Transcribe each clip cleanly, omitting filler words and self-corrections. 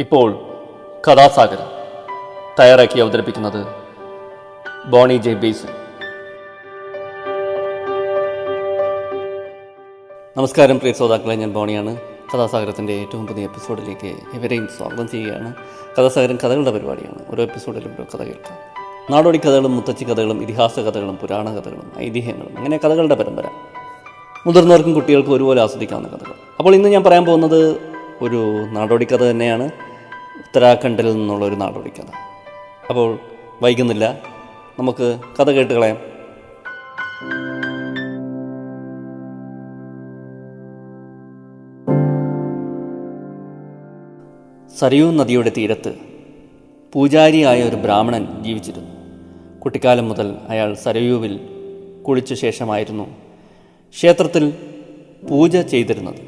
ഇപ്പോൾ കഥാസാഗരം തയ്യാറാക്കി അവതരിപ്പിക്കുന്നത് ബോണി ജെ ബേസൻ. നമസ്കാരം പ്രിയ ശ്രോതാക്കളെ, ഞാൻ ബോണിയാണ്. കഥാസാഗരത്തിൻ്റെ ഏറ്റവും പുതിയ എപ്പിസോഡിലേക്ക് ഇവരെയും സ്വാഗതം ചെയ്യുകയാണ്. കഥാസാഗരം കഥകളുടെ പരിപാടിയാണ്. ഓരോ എപ്പിസോഡിലും ഓരോ കഥ കേൾക്കാം. നാടോടി കഥകളും, മുത്തച്ഛി കഥകളും, ഇതിഹാസ കഥകളും, പുരാണ കഥകളും, ഐതിഹ്യങ്ങളും, അങ്ങനെ കഥകളുടെ പരമ്പര. മുതിർന്നവർക്കും കുട്ടികൾക്കും ഒരുപോലെ ആസ്വദിക്കാവുന്ന കഥകൾ. അപ്പോൾ ഇന്ന് ഞാൻ പറയാൻ പോകുന്നത് ഒരു നാടോടി കഥ തന്നെയാണ്. ഉത്തരാഖണ്ഡിൽ നിന്നുള്ള ഒരു നാടോടി കഥ. അപ്പോൾ വൈകുന്നില്ല, നമുക്ക് കഥ കേട്ട് കളയാം. സരയൂ നദിയുടെ തീരത്ത് പൂജാരിയായ ഒരു ബ്രാഹ്മണൻ ജീവിച്ചിരുന്നു. കുട്ടിക്കാലം മുതൽ അയാൾ സരയൂവിൽ കുളിച്ച ശേഷമായിരുന്നു ക്ഷേത്രത്തിൽ പൂജ ചെയ്തിരുന്നത്.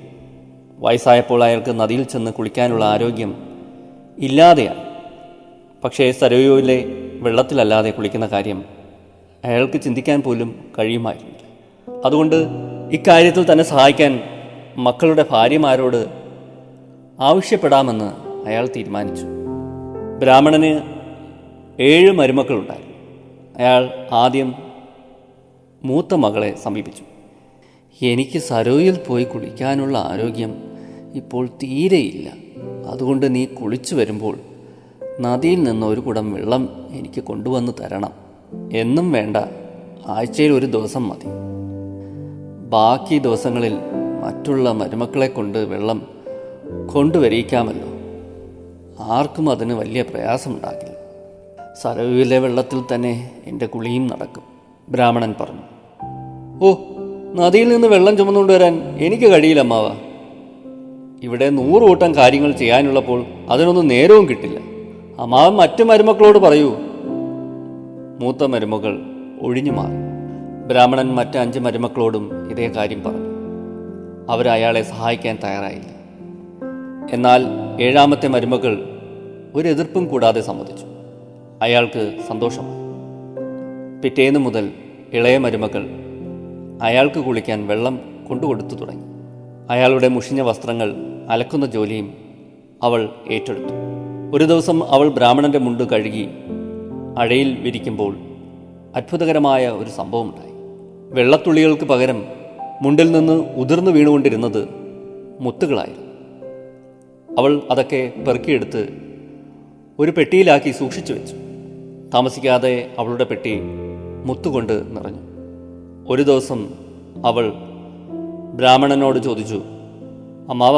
വയസ്സായപ്പോൾ അയാൾക്ക് നദിയിൽ ചെന്ന് കുളിക്കാനുള്ള ആരോഗ്യം ഇല്ലാതെയാണ്. പക്ഷേ സരയൂവിലെ വെള്ളത്തിലല്ലാതെ കുളിക്കുന്ന കാര്യം അയാൾക്ക് ചിന്തിക്കാൻ പോലും കഴിയുമായിരുന്നില്ല. അതുകൊണ്ട് ഇക്കാര്യത്തിൽ തന്നെ സഹായിക്കാൻ മക്കളുടെ ഭാര്യമാരോട് ആവശ്യപ്പെടാമെന്ന് അയാൾ തീരുമാനിച്ചു. ബ്രാഹ്മണന് 7 മരുമക്കളുണ്ടായിരുന്നു. അയാൾ ആദ്യം മൂത്ത മകളെ സമീപിച്ചു. എനിക്ക് സരോയിൽ പോയി കുളിക്കാനുള്ള ആരോഗ്യം ഇപ്പോൾ തീരെയില്ല. അതുകൊണ്ട് നീ കുളിച്ചു വരുമ്പോൾ നദിയിൽ നിന്ന് ഒരു കുടം വെള്ളം എനിക്ക് കൊണ്ടുവന്ന് തരണം. എന്നും വേണ്ട, ആഴ്ചയിൽ ഒരു ദിവസം മതി. ബാക്കി ദിവസങ്ങളിൽ മറ്റുള്ള മരുമക്കളെ കൊണ്ട് വെള്ളം കൊണ്ടുവരിക്കാമല്ലോ. ആർക്കും അതിന് വലിയ പ്രയാസമുണ്ടാകില്ല. സരയൂവിലെ വെള്ളത്തിൽ തന്നെ എൻ്റെ കുളിയും നടക്കും, ബ്രാഹ്മണൻ പറഞ്ഞു. ഓ, നദിയിൽ നിന്ന് വെള്ളം ചുമന്നുകൊണ്ടുവരാൻ എനിക്ക് കഴിയില്ല അമ്മാവ. ഇവിടെ 100 കൂട്ടം കാര്യങ്ങൾ ചെയ്യാനുള്ളപ്പോൾ അതിനൊന്നും നേരവും കിട്ടില്ല. അമ്മാവൻ മറ്റു മരുമക്കളോട് പറയൂ. മൂത്ത മരുമകൾ ഒഴിഞ്ഞു മാറി. ബ്രാഹ്മണൻ മറ്റ് 5 മരുമക്കളോടും ഇതേ കാര്യം പറഞ്ഞു. അവരയാളെ സഹായിക്കാൻ തയ്യാറായില്ല. എന്നാൽ 7ാമത്തെ മരുമകൾ ഒരു എതിർപ്പും കൂടാതെ സമ്മതിച്ചു. അയാൾക്ക് സന്തോഷമായി. പിറ്റേന്ന് മുതൽ ഇളയ മരുമകൾ അയാൾക്ക് കുളിക്കാൻ വെള്ളം കൊണ്ടുകൊടുത്തു തുടങ്ങി. അയാളുടെ മുഷിഞ്ഞ വസ്ത്രങ്ങൾ അലക്കുന്ന ജോലിയും അവൾ ഏറ്റെടുത്തു. ഒരു ദിവസം അവൾ ബ്രാഹ്മണന്റെ മുണ്ട് കഴുകി അഴയിൽ വിരിക്കുമ്പോൾ അത്ഭുതകരമായ ഒരു സംഭവമുണ്ടായി. വെള്ളത്തുള്ളികൾക്ക് പകരം മുണ്ടിൽ നിന്ന് ഉതിർന്നു വീണുകൊണ്ടിരുന്നത് മുത്തുകളായിരുന്നു. അവൾ അതൊക്കെ പെറുക്കിയെടുത്ത് ഒരു പെട്ടിയിലാക്കി സൂക്ഷിച്ചു വെച്ചു. താമസിക്കാതെ അവളുടെ പെട്ടി മുത്തുകൊണ്ട് നിറഞ്ഞു. ഒരു ദിവസം അവൾ ബ്രാഹ്മണനോട് ചോദിച്ചു, അമ്മാവ,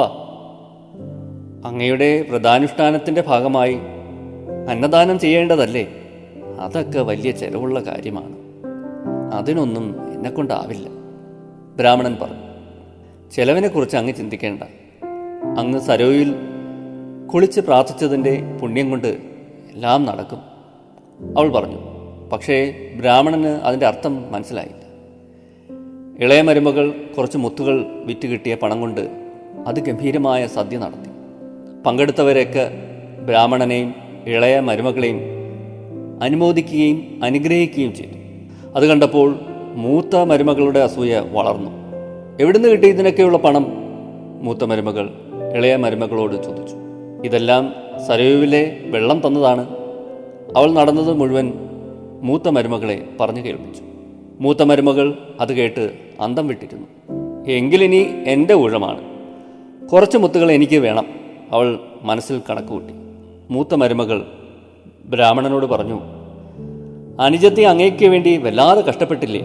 അങ്ങയുടെ വ്രതാനുഷ്ഠാനത്തിൻ്റെ ഭാഗമായി അന്നദാനം ചെയ്യേണ്ടതല്ലേ? അതൊക്കെ വലിയ ചെലവുള്ള കാര്യമാണ്. അതിനൊന്നും എന്നെക്കൊണ്ടാവില്ല, ബ്രാഹ്മണൻ പറഞ്ഞു. ചെലവിനെക്കുറിച്ച് അങ്ങ് ചിന്തിക്കേണ്ട. അങ്ങ് സരോയിൽ കുളിച്ച് പ്രാർത്ഥിച്ചതിൻ്റെ പുണ്യം കൊണ്ട് എല്ലാം നടക്കും, അവൾ പറഞ്ഞു. പക്ഷേ ബ്രാഹ്മണന് അതിൻ്റെ അർത്ഥം മനസ്സിലായില്ല. ഇളയ മരുമകൾ കുറച്ച് മുത്തുകൾ വിറ്റ് കിട്ടിയ പണം കൊണ്ട് അതിഗംഭീരമായ സദ്യ നടത്തി. പങ്കെടുത്തവരെയൊക്കെ ബ്രാഹ്മണനെയും ഇളയ മരുമകളെയും അനുമോദിക്കുകയും അനുഗ്രഹിക്കുകയും ചെയ്തു. അത് കണ്ടപ്പോൾ മൂത്ത മരുമകളുടെ അസൂയ വളർന്നു. എവിടുന്ന് കിട്ടി ഇതിനൊക്കെയുള്ള പണം? മൂത്ത മരുമകൾ ഇളയ മരുമകളോട് ചോദിച്ചു. ഇതെല്ലാം സരയൂവിലെ വെള്ളം തന്നതാണ്. അവൾ നടന്നത് മുഴുവൻ മൂത്ത മരുമകളെ പറഞ്ഞു കേൾപ്പിച്ചു. മൂത്ത മരുമകൾ അത് കേട്ട് അന്തം വിട്ടിരുന്നു. എങ്കിലിനി എൻ്റെ ഊഴമാണ്. കുറച്ച് മുത്തുകൾ എനിക്ക് വേണം, അവൾ മനസ്സിൽ കണക്കുകൂട്ടി. മൂത്ത മരുമകൾ ബ്രാഹ്മണനോട് പറഞ്ഞു, അനുജത്തെ അങ്ങയ്ക്ക് വേണ്ടി വല്ലാതെ കഷ്ടപ്പെട്ടില്ലേ?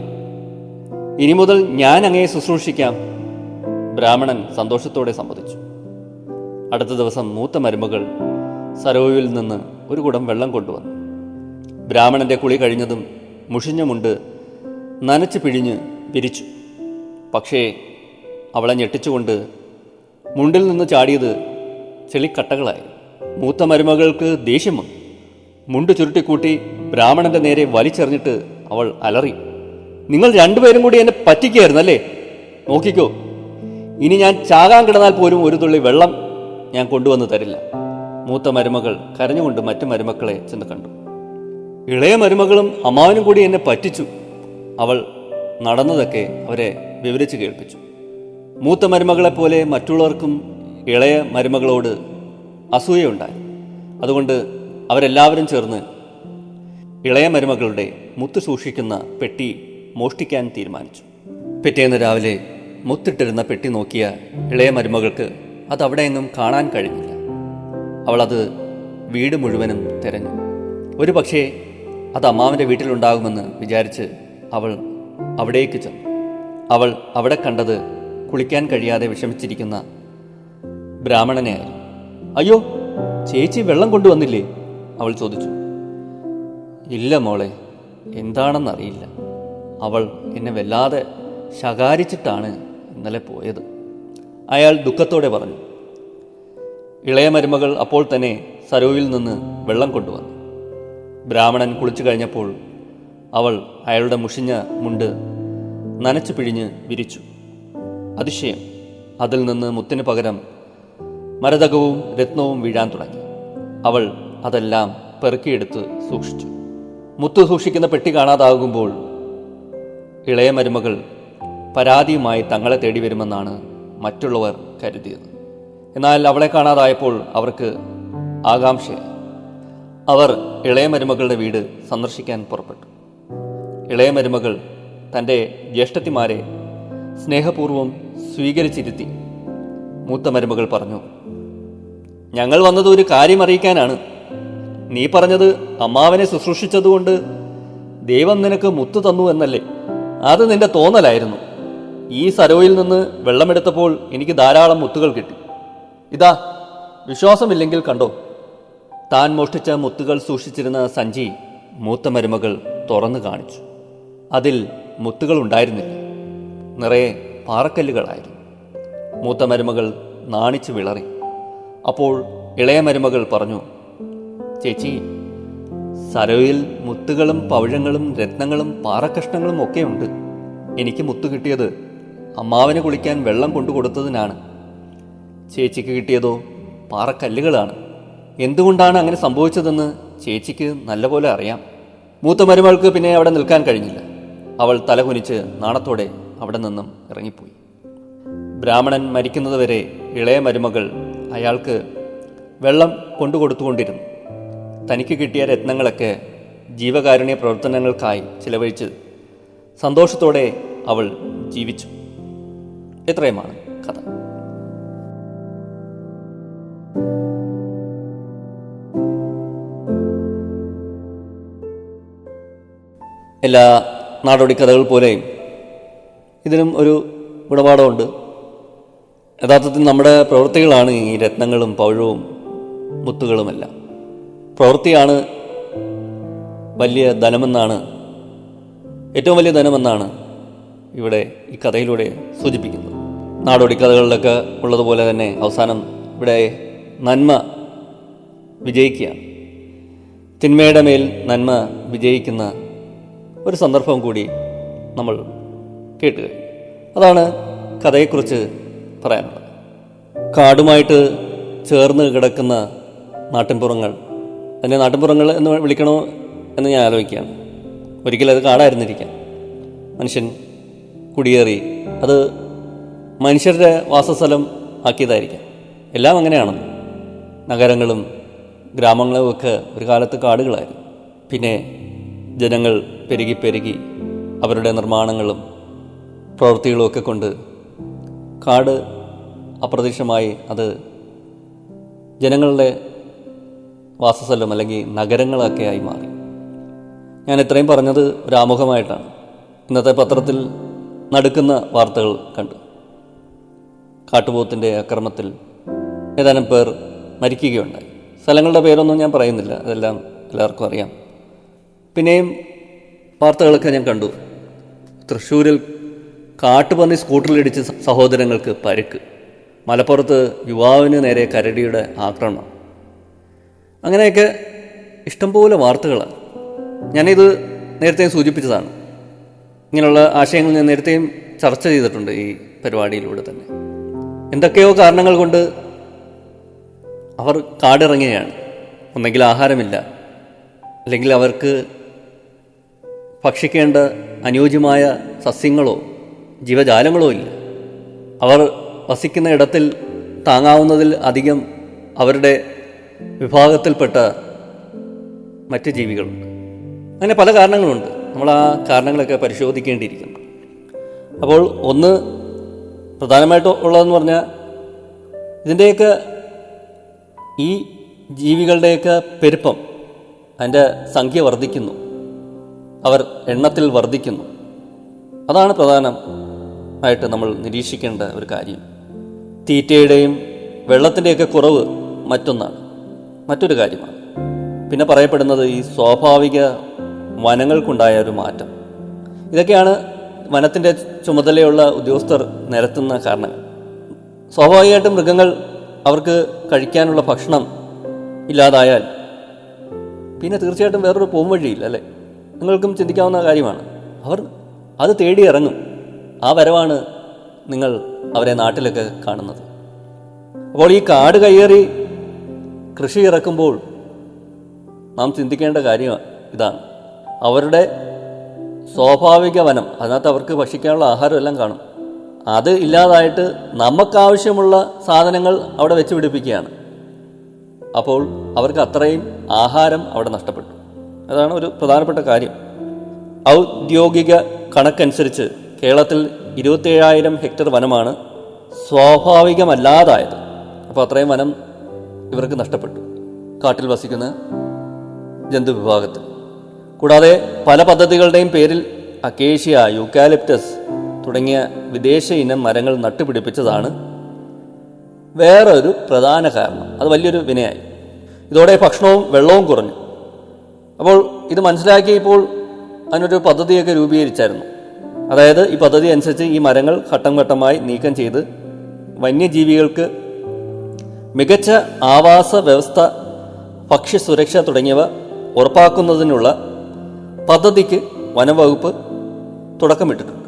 ഇനി മുതൽ ഞാൻ അങ്ങയെ ശുശ്രൂഷിക്കാം. ബ്രാഹ്മണൻ സന്തോഷത്തോടെ സമ്മതിച്ചു. അടുത്ത ദിവസം മൂത്ത മരുമകൾ സരോയിൽ നിന്ന് ഒരു കുടം വെള്ളം കൊണ്ടുവന്നു. ബ്രാഹ്മണന്റെ കുളി കഴിഞ്ഞതും മുഷിഞ്ഞ മുണ്ട് നനച്ച് പിഴിഞ്ഞ് പിരിച്ചു. പക്ഷേ അവളെ ഞെട്ടിച്ചുകൊണ്ട് മുണ്ടിൽ നിന്ന് ചാടിയത് ചെളിക്കട്ടകളായി. മൂത്ത മരുമകൾക്ക് ദേഷ്യം വന്നു. മുണ്ട് ചുരുട്ടിക്കൂട്ടി ബ്രാഹ്മണന്റെ നേരെ വലിച്ചെറിഞ്ഞിട്ട് അവൾ അലറി, നിങ്ങൾ 2 പേരും കൂടി എന്നെ പറ്റിക്കുകയായിരുന്നല്ലേ? നോക്കിക്കോ, ഇനി ഞാൻ ചാകാൻ കിടന്നാൽ പോലും ഒരു തുള്ളി വെള്ളം ഞാൻ കൊണ്ടുവന്ന് തരില്ല. മൂത്ത മരുമകൾ കരഞ്ഞുകൊണ്ട് മറ്റു മരുമക്കളെ ചെന്ന് കണ്ടു. ഇളയ മരുമകളും അമ്മാവനും കൂടി എന്നെ പറ്റിച്ചു. അവൾ നടന്നതൊക്കെ അവരെ വിവരിച്ച് കേൾപ്പിച്ചു. മൂത്ത മരുമകളെപ്പോലെ മറ്റുള്ളവർക്കും ഇളയ മരുമകളോട് അസൂയയുണ്ടായി. അതുകൊണ്ട് അവരെല്ലാവരും ചേർന്ന് ഇളയ മരുമകളുടെ മുത്ത് സൂക്ഷിക്കുന്ന പെട്ടി മോഷ്ടിക്കാൻ തീരുമാനിച്ചു. പിറ്റേന്ന് രാവിലെ മുത്തിട്ടിരുന്ന പെട്ടി നോക്കിയ ഇളയ മരുമകൾക്ക് അതവിടെയെങ്ങും കാണാൻ കഴിഞ്ഞില്ല. അവളത് വീട് മുഴുവനും തിരഞ്ഞു. ഒരു പക്ഷേ അത് അമ്മാവൻ്റെ വീട്ടിലുണ്ടാകുമെന്ന് വിചാരിച്ച് അവൾ അവിടേക്ക് ചെന്നു. അവൾ അവിടെ കണ്ടത് കുളിക്കാൻ കഴിയാതെ വിഷമിച്ചിരിക്കുന്ന ബ്രാഹ്മണനെയായിരുന്നു. അയ്യോ, ചേച്ചി വെള്ളം കൊണ്ടുവന്നില്ലേ? അവൾ ചോദിച്ചു. ഇല്ല മോളെ, എന്താണെന്നറിയില്ല. അവൾ എന്നെ വല്ലാതെ ശകാരിച്ചിട്ടാണ് ഇന്നലെ പോയത്, അയാൾ ദുഃഖത്തോടെ പറഞ്ഞു. ഇളയ മരുമകൾ അപ്പോൾ തന്നെ സരോയിൽ നിന്ന് വെള്ളം കൊണ്ടുവന്നു. ബ്രാഹ്മണൻ കുളിച്ചു കഴിഞ്ഞപ്പോൾ അവൾ അയാളുടെ മുഷിഞ്ഞ മുണ്ട് നനച്ചു പിഴിഞ്ഞ് വിരിച്ചു. അതിശയം, അതിൽ നിന്ന് മുത്തിന് പകരം മരതകവും രത്നവും വീഴാൻ തുടങ്ങി. അവൾ അതെല്ലാം പെറുക്കിയെടുത്ത് സൂക്ഷിച്ചു. മുത്ത് സൂക്ഷിക്കുന്ന പെട്ടി കാണാതാകുമ്പോൾ ഇളയ മരുമകൾ പരാതിയുമായി തങ്ങളെ തേടി വരുമെന്നാണ് മറ്റുള്ളവർ കരുതിയത്. എന്നാൽ അവളെ കാണാതായപ്പോൾ അവർക്ക് ആകാംക്ഷയായി. അവർ ഇളയ മരുമകളുടെ വീട് സന്ദർശിക്കാൻ പുറപ്പെട്ടു. ഇളയ മരുമകൾ തൻ്റെ ജ്യേഷ്ഠത്തിമാരെ സ്നേഹപൂർവ്വം സ്വീകരിച്ചിരുത്തി. മൂത്ത മരുമകൾ പറഞ്ഞു, ഞങ്ങൾ വന്നത് ഒരു കാര്യം അറിയിക്കാനാണ്. നീ പറഞ്ഞത് അമ്മാവനെ ശുശ്രൂഷിച്ചതുകൊണ്ട് ദൈവം നിനക്ക് മുത്ത് തന്നു എന്നല്ലേ? അത് നിന്റെ തോന്നലായിരുന്നു. ഈ സരോയിൽ നിന്ന് വെള്ളമെടുത്തപ്പോൾ എനിക്ക് ധാരാളം മുത്തുകൾ കിട്ടി. ഇതാ, വിശ്വാസമില്ലെങ്കിൽ കണ്ടോ. താൻ മോഷ്ടിച്ച മുത്തുകൾ സൂക്ഷിച്ചിരുന്ന സഞ്ചി മൂത്ത മരുമകൾ തുറന്നു കാണിച്ചു. അതിൽ മുത്തുകൾ ഉണ്ടായിരുന്നില്ല, നിറയെ പാറക്കല്ലുകളായിരുന്നു. മൂത്ത മരുമകൾ നാണിച്ചു വിളറി. അപ്പോൾ ഇളയ മരുമകൾ പറഞ്ഞു, ചേച്ചി, സരോയിൽ മുത്തുകളും പവിഴങ്ങളും രത്നങ്ങളും പാറക്കഷ്ണങ്ങളും ഒക്കെ ഉണ്ട്. എനിക്ക് മുത്തു കിട്ടിയത് അമ്മാവന് കുളിക്കാൻ വെള്ളം കൊണ്ടുകൊടുത്തതിനാണ്. ചേച്ചിക്ക് കിട്ടിയതോ പാറക്കല്ലുകളാണ്. എന്തുകൊണ്ടാണ് അങ്ങനെ സംഭവിച്ചതെന്ന് ചേച്ചിക്ക് നല്ലപോലെ അറിയാം. മൂത്ത മരുമകൾക്ക് പിന്നെ അവിടെ നിൽക്കാൻ കഴിഞ്ഞില്ല. അവൾ തലകുനിച്ച് നാണത്തോടെ അവിടെ നിന്നും ഇറങ്ങിപ്പോയി. ബ്രാഹ്മണൻ മരിക്കുന്നതുവരെ ഇളയ മരുമകൾ അയാൾക്ക് വെള്ളം കൊണ്ടുകൊടുത്തുകൊണ്ടിരുന്നു. തനിക്ക് കിട്ടിയ രത്നങ്ങളൊക്കെ ജീവകാരുണ്യ പ്രവർത്തനങ്ങൾക്കായി ചിലവഴിച്ച് സന്തോഷത്തോടെ അവൾ ജീവിച്ചു. ഇത്രയുമാണ് കഥ. എല്ലാ നാടോടി കഥകൾ പോലെയും ഇതിനും ഒരു ഗുണപാഠമുണ്ട്. യഥാർത്ഥത്തിൽ നമ്മുടെ പ്രവൃത്തികളാണ് ഈ രത്നങ്ങളും പൗഴവും മുത്തുകളുമെല്ലാം. പ്രവൃത്തിയാണ് വലിയ ധനമെന്നാണ്, ഏറ്റവും വലിയ ധനമെന്നാണ് ഇവിടെ ഈ കഥയിലൂടെ സൂചിപ്പിക്കുന്നത്. നാടോടി കഥകളിലൊക്കെ ഉള്ളതുപോലെ തന്നെ അവസാനം ഇവിടെ നന്മ വിജയിക്കുകയാണ്. തിന്മയുടെ മേൽ നന്മ വിജയിക്കുന്ന ഒരു സന്ദർഭം കൂടി നമ്മൾ കേട്ടുക. അതാണ് കഥയെക്കുറിച്ച് പറയാനുള്ളത്. കാടുമായിട്ട് ചേർന്ന് കിടക്കുന്ന നാട്ടിൻപുറങ്ങൾ, അതിനെ നാട്ടിൻപുറങ്ങൾ എന്ന് വിളിക്കണോ എന്ന് ഞാൻ ആലോചിക്കുകയാണ്. ഒരിക്കലും അത് കാടായിരുന്നിരിക്കാം. മനുഷ്യൻ കുടിയേറി അത് മനുഷ്യരുടെ വാസസ്ഥലം ആക്കിയതായിരിക്കാം. എല്ലാം അങ്ങനെയാണ്. നഗരങ്ങളും ഗ്രാമങ്ങളും ഒക്കെ ഒരു കാലത്ത് കാടുകളായിരുന്നു. പിന്നെ ജനങ്ങൾ പെരുകി പെരുകി അവരുടെ നിർമ്മാണങ്ങളും പ്രവൃത്തികളും ഒക്കെ കൊണ്ട് കാട് അപ്രത്യക്ഷമായി അത് ജനങ്ങളുടെ വാസസ്ഥലം അല്ലെങ്കിൽ നഗരങ്ങളൊക്കെ ആയി മാറി. ഞാൻ ഇത്രയും പറഞ്ഞത് ഒരു ആമുഖമായിട്ടാണ്. ഇന്നത്തെ പത്രത്തിൽ നടുക്കുന്ന വാർത്തകൾ കണ്ടു. കാട്ടുപോത്തിൻ്റെ അക്രമത്തിൽ ഏതാനും പേർ മരിക്കുകയുണ്ടായി. സ്ഥലങ്ങളുടെ പേരൊന്നും ഞാൻ പറയുന്നില്ല, അതെല്ലാം എല്ലാവർക്കും അറിയാം. പിന്നെയും വാർത്തകളൊക്കെ ഞാൻ കണ്ടു. തൃശ്ശൂരിൽ കാട്ടുപന്നി സ്കൂട്ടറിലിടിച്ച് സഹോദരങ്ങൾക്ക് പരിക്ക്. മലപ്പുറത്ത് യുവാവിന് നേരെ കരടിയുടെ ആക്രമണം. അങ്ങനെയൊക്കെ ഇഷ്ടംപോലെ വാർത്തകളാണ്. ഞാനിത് നേരത്തെയും സൂചിപ്പിച്ചതാണ്. ഇങ്ങനെയുള്ള ആശയങ്ങൾ ഞാൻ നേരത്തെയും ചർച്ച ചെയ്തിട്ടുണ്ട് ഈ പരിപാടിയിലൂടെ തന്നെ. എന്തൊക്കെയോ കാരണങ്ങൾ കൊണ്ട് അവർ കാടിറങ്ങുകയാണ്. ഒന്നെങ്കിൽ ആഹാരമില്ല, അല്ലെങ്കിൽ അവർക്ക് ഭക്ഷിക്കേണ്ട അനുയോജ്യമായ സസ്യങ്ങളോ ജീവജാലങ്ങളോ ഇല്ല. അവർ വസിക്കുന്ന ഇടത്തിൽ താങ്ങാവുന്നതിൽ അധികം അവരുടെ വിഭാഗത്തിൽപ്പെട്ട മറ്റ് ജീവികളുണ്ട്. അങ്ങനെ പല കാരണങ്ങളുണ്ട്. നമ്മൾ ആ കാരണങ്ങളൊക്കെ പരിശോധിക്കേണ്ടിയിരിക്കുന്നു. അപ്പോൾ ഒന്ന് പ്രധാനമായിട്ടും ഉള്ളതെന്ന് പറഞ്ഞാൽ ഇതിൻ്റെയൊക്കെ ഈ ജീവികളുടെയൊക്കെ പെരുപ്പം, അതിൻ്റെ സംഖ്യ വർദ്ധിക്കുന്നു, അവർ എണ്ണത്തിൽ വർദ്ധിക്കുന്നു. അതാണ് പ്രധാനമായിട്ട് നമ്മൾ നിരീക്ഷിക്കേണ്ട ഒരു കാര്യം. തീറ്റയുടെയും വെള്ളത്തിൻ്റെയൊക്കെ കുറവ് മറ്റൊരു കാര്യമാണ്. പിന്നെ പറയപ്പെടുന്നത് ഈ സ്വാഭാവിക വനങ്ങൾക്കുണ്ടായ ഒരു മാറ്റം. ഇതൊക്കെയാണ് വനത്തിൻ്റെ ചുമതലയുള്ള ഉദ്യോഗസ്ഥർ നിരത്തുന്ന കാരണങ്ങൾ. സ്വാഭാവികമായിട്ടും മൃഗങ്ങൾ അവർക്ക് കഴിക്കാനുള്ള ഭക്ഷണം ഇല്ലാതായാൽ പിന്നെ തീർച്ചയായിട്ടും വേറൊരു പോംവഴിയില്ല, അല്ലേ? നിങ്ങൾക്കും ചിന്തിക്കാവുന്ന കാര്യമാണ്. അവർ അത് തേടി ഇറങ്ങും. ആ വരവാണ് നിങ്ങൾ അവരെ നാട്ടിലൊക്കെ കാണുന്നത്. അപ്പോൾ ഈ കാട് കയ്യേറി കൃഷി ഇറക്കുമ്പോൾ നാം ചിന്തിക്കേണ്ട കാര്യം ഇതാണ്. അവരുടെ സ്വാഭാവിക വനം, അതിനകത്ത് അവർക്ക് ഭക്ഷിക്കാനുള്ള ആഹാരം എല്ലാം കാണും. അത് ഇല്ലാതായിട്ട് നമുക്കാവശ്യമുള്ള സാധനങ്ങൾ അവിടെ വെച്ച് പിടിപ്പിക്കുകയാണ്. അപ്പോൾ അവർക്ക് അത്രയും ആഹാരം അവിടെ നഷ്ടപ്പെട്ടു. അതാണ് ഒരു പ്രധാനപ്പെട്ട കാര്യം. ഔദ്യോഗിക കണക്കനുസരിച്ച് കേരളത്തിൽ 27,000 ഹെക്ടർ വനമാണ് സ്വാഭാവികമല്ലാതായത്. അപ്പോൾ അത്രയും വനം ഇവർക്ക് നഷ്ടപ്പെട്ടു, കാട്ടിൽ വസിക്കുന്ന ജന്തുവിഭാഗത്തിൽ. കൂടാതെ പല പദ്ധതികളുടെയും പേരിൽ അക്കേഷ്യ, യൂക്കാലിപ്റ്റസ് തുടങ്ങിയ വിദേശ ഇനം മരങ്ങൾ നട്ടുപിടിപ്പിച്ചതാണ് വേറൊരു പ്രധാന കാരണം. അത് വലിയൊരു വിനയായി. ഇതോടെ ഭക്ഷണവും വെള്ളവും കുറഞ്ഞു. അപ്പോൾ ഇത് മനസ്സിലാക്കിയപ്പോൾ അതിനൊരു പദ്ധതിയൊക്കെ രൂപീകരിച്ചായിരുന്നു. അതായത് ഈ പദ്ധതി അനുസരിച്ച് ഈ മരങ്ങൾ ഘട്ടം ഘട്ടമായി നീക്കം ചെയ്ത് വന്യജീവികൾക്ക് മികച്ച ആവാസ വ്യവസ്ഥ, ഭക്ഷ്യസുരക്ഷ തുടങ്ങിയവ ഉറപ്പാക്കുന്നതിനുള്ള പദ്ധതിക്ക് വനംവകുപ്പ് തുടക്കമിട്ടിട്ടുണ്ട്.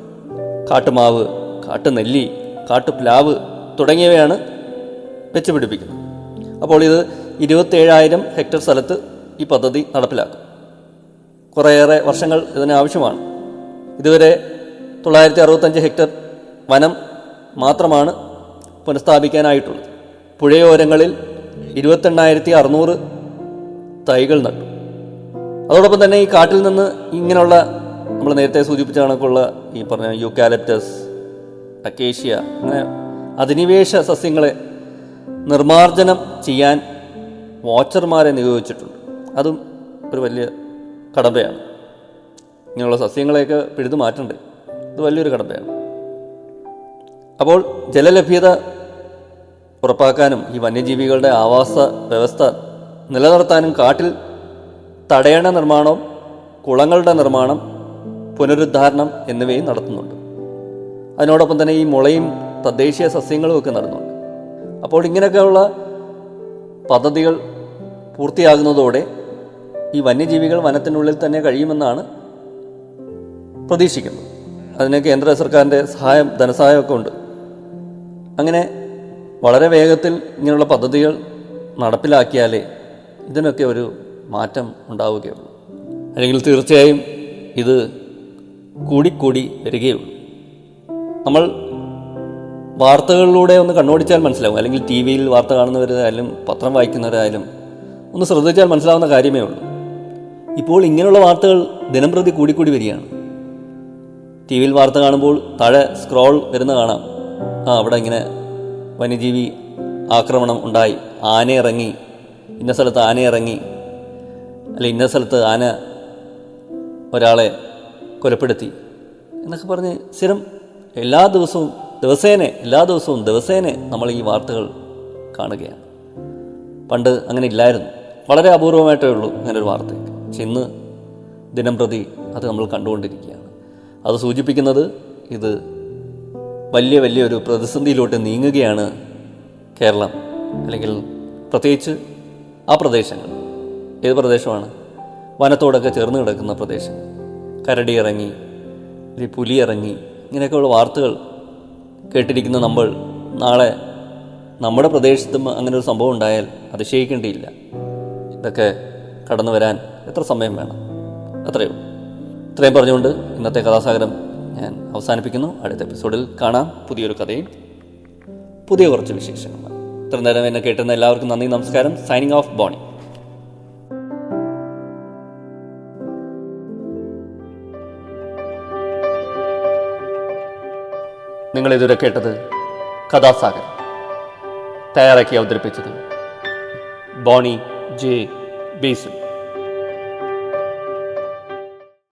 കാട്ടുമാവ്, കാട്ടുനെല്ലി, കാട്ടുപ്ലാവ് തുടങ്ങിയവയാണ് വെച്ചുപിടിപ്പിക്കുന്നത്. അപ്പോൾ ഇത് 27,000 ഹെക്ടർ സ്ഥലത്ത് ഈ പദ്ധതി നടപ്പിലാക്കും. കുറേയേറെ വർഷങ്ങൾ ഇതിന് ആവശ്യമാണ്. ഇതുവരെ 965 ഹെക്ടർ വനം മാത്രമാണ് പുനഃസ്ഥാപിക്കാനായിട്ടുള്ളത്. പുഴയോരങ്ങളിൽ 28,600 തൈകൾ നട്ടു. അതോടൊപ്പം തന്നെ ഈ കാട്ടിൽ നിന്ന് ഇങ്ങനെയുള്ള നമ്മൾ നേരത്തെ സൂചിപ്പിച്ച കണക്കുള്ള ഈ പറഞ്ഞ യൂക്കാലിപ്റ്റസ്, അക്കേഷ്യ, അങ്ങനെ അധിനിവേശ സസ്യങ്ങളെ നിർമ്മാർജ്ജനം ചെയ്യാൻ വാച്ചർമാരെ നിയോഗിച്ചിട്ടുണ്ട്. അതും ഒരു വലിയ കടമ്പയാണ്. ഇങ്ങനെയുള്ള സസ്യങ്ങളെയൊക്കെ പിഴുതു മാറ്റണ്ടേ, ഇത് വലിയൊരു കടമ്പയാണ്. അപ്പോൾ ജലലഭ്യത ഉറപ്പാക്കാനും ഈ വന്യജീവികളുടെ ആവാസ വ്യവസ്ഥ നിലനിർത്താനും കാട്ടിൽ തടയണ നിർമ്മാണം, കുളങ്ങളുടെ നിർമ്മാണം, പുനരുദ്ധാരണം എന്നിവയും നടത്തുന്നുണ്ട്. അതിനോടൊപ്പം തന്നെ ഈ മുളയും തദ്ദേശീയ സസ്യങ്ങളും ഒക്കെ നടന്നുണ്ട്. അപ്പോൾ ഇങ്ങനെയൊക്കെയുള്ള പദ്ധതികൾ പൂർത്തിയാകുന്നതോടെ ഈ വന്യജീവികൾ വനത്തിനുള്ളിൽ തന്നെ കഴിയുമെന്നാണ് പ്രതീക്ഷിക്കുന്നത്. അതിന് കേന്ദ്ര സർക്കാരിൻ്റെ ധനസഹായമൊക്കെ ഉണ്ട്. അങ്ങനെ വളരെ വേഗത്തിൽ ഇങ്ങനെയുള്ള പദ്ധതികൾ നടപ്പിലാക്കിയാലേ ഇതിനൊക്കെ ഒരു മാറ്റം ഉണ്ടാവുകയുള്ളൂ. അല്ലെങ്കിൽ തീർച്ചയായും ഇത് കൂടിക്കൂടി വരികയുള്ളൂ. നമ്മൾ വാർത്തകളിലൂടെ ഒന്ന് കണ്ണോടിച്ചാൽ മനസ്സിലാവും, അല്ലെങ്കിൽ ടി വിയിൽ വാർത്ത കാണുന്നവരായാലും പത്രം വായിക്കുന്നവരായാലും ഒന്ന് ശ്രദ്ധിച്ചാൽ മനസ്സിലാവുന്ന കാര്യമേ ഉള്ളൂ. ഇപ്പോൾ ഇങ്ങനെയുള്ള വാർത്തകൾ ദിനംപ്രതി കൂടിക്കൂടി വരികയാണ്. ടി വിയിൽ വാർത്ത കാണുമ്പോൾ താഴെ സ്ക്രോൾ വരുന്ന കാണാം, അവിടെ ഇങ്ങനെ വന്യജീവി ആക്രമണം ഉണ്ടായി, ആന ഇറങ്ങി, ഇന്ന സ്ഥലത്ത് ആന ഇറങ്ങി, അല്ലെ ഇന്ന സ്ഥലത്ത് ആന ഒരാളെ കൊലപ്പെടുത്തി എന്നൊക്കെ പറഞ്ഞ് സ്ഥിരം എല്ലാ ദിവസവും ദിവസേന നമ്മൾ ഈ വാർത്തകൾ കാണുകയാണ്. പണ്ട് അങ്ങനെ ഇല്ലായിരുന്നു, വളരെ അപൂർവമായിട്ടേ ഉള്ളൂ അങ്ങനെ ഒരു വാർത്തയൊക്കെ. പക്ഷെ ഇന്ന് ദിനംപ്രതി അത് നമ്മൾ കണ്ടുകൊണ്ടിരിക്കുകയാണ്. അത് സൂചിപ്പിക്കുന്നത് ഇത് വലിയൊരു പ്രതിസന്ധിയിലോട്ട് നീങ്ങുകയാണ് കേരളം, അല്ലെങ്കിൽ പ്രത്യേകിച്ച് ആ പ്രദേശങ്ങൾ. ഏത് പ്രദേശമാണ്? വനത്തോടൊക്കെ ചേർന്ന് കിടക്കുന്ന പ്രദേശങ്ങൾ. കരടി ഇറങ്ങി, അല്ലെങ്കിൽ പുലി ഇറങ്ങി, ഇങ്ങനെയൊക്കെയുള്ള വാർത്തകൾ കേട്ടിരിക്കുന്ന നമ്മൾ നാളെ നമ്മുടെ പ്രദേശത്തും അങ്ങനെ ഒരു സംഭവം ഉണ്ടായാൽ അതിശയിക്കേണ്ടിയില്ല. ഇതൊക്കെ കടന്നു വരാൻ എത്ര സമയം വേണം? അത്രയേ ഉള്ളൂ. ഇത്രയും പറഞ്ഞുകൊണ്ട് ഇന്നത്തെ കഥാസാഗരം ഞാൻ അവസാനിപ്പിക്കുന്നു. അടുത്ത എപ്പിസോഡിൽ കാണാം. പുതിയൊരു കഥയും പുതിയ കുറച്ച് വിശേഷങ്ങളുമായി. ഇത്ര നേരം എന്നെ കേട്ടുന്ന എല്ലാവർക്കും നന്ദി, നമസ്കാരം. Signing off, Boney. നിങ്ങളിതുവരെ കേട്ടത് കഥാസാഗരം. തയ്യാറാക്കി അവതരിപ്പിച്ചത് ബോണി ജെ ബേസിൽ.